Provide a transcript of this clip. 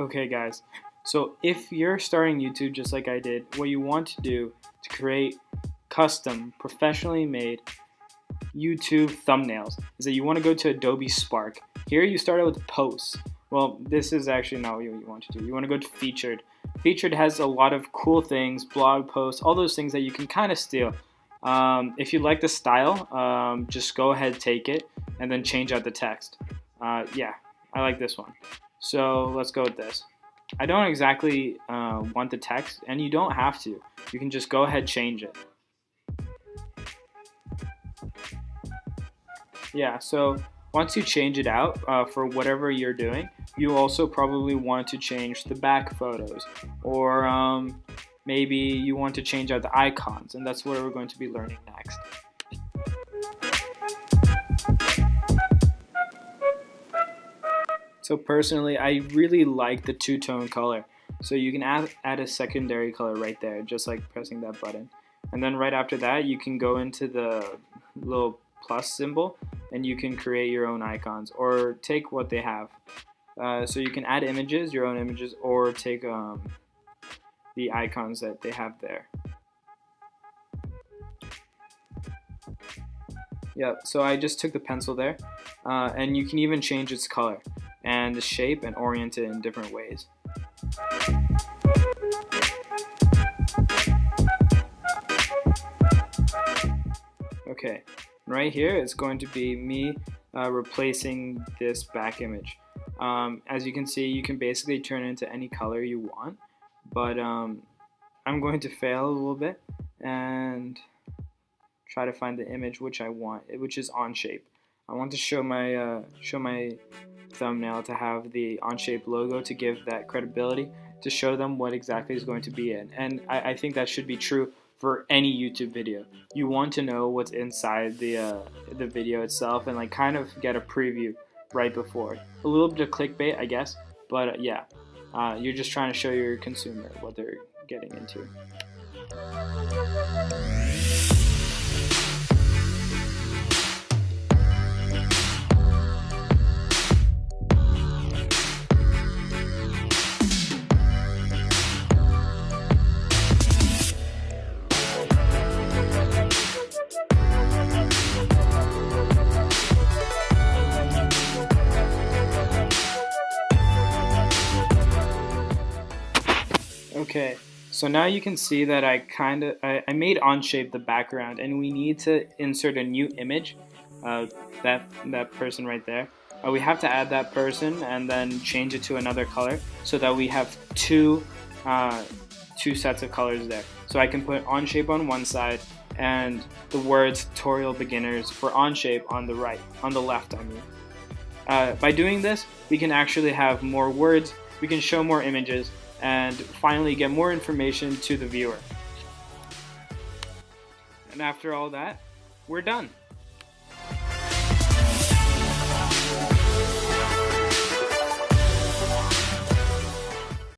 Okay, guys. So if you're starting YouTube just like I did, what you want to do to create custom, professionally made YouTube thumbnails is that you want to go to Adobe Spark. Here you start out with posts. Well, this is actually not what you want to do. You want to go to featured. Featured has a lot of cool things, blog posts, all those things that you can kind of steal. If you like the style, just go ahead, take it, and then change out the text. Yeah, I like this one. So let's go with this. I don't exactly want the text, and you don't have to. You can just go ahead, change it. Yeah, so once you change it out for whatever you're doing, you also probably want to change the back photos, or maybe you want to change out the icons, and that's what we're going to be learning next. So personally, I really like the two-tone color. So you can add a secondary color right there, just like pressing that button. And then right after that, you can go into the little plus symbol and you can create your own icons or take what they have. So you can add images, your own images, or take the icons that they have there. Yeah, so I just took the pencil there, and you can even change its color and the shape and orient it in different ways. Okay, right here it's going to be me replacing this back image. As you can see, you can basically turn it into any color you want, but I'm going to fail a little bit and try to find the image which I want, which is Onshape. I want to show my thumbnail to have the Onshape logo to give that credibility, to show them what exactly is going to be in. And I think that should be true for any YouTube video. You want to know what's inside the video itself and like kind of get a preview right before. A little bit of clickbait, I guess, but yeah, you're just trying to show your consumer what they're getting into. Okay, so now you can see that I made Onshape the background, and we need to insert a new image, that person right there. We have to add that person and then change it to another color so that we have two sets of colors there. So I can put Onshape on one side and the words tutorial beginners for Onshape on the left I mean. By doing this, we can actually have more words, we can show more images, and finally get more information to the viewer. And after all that, we're done.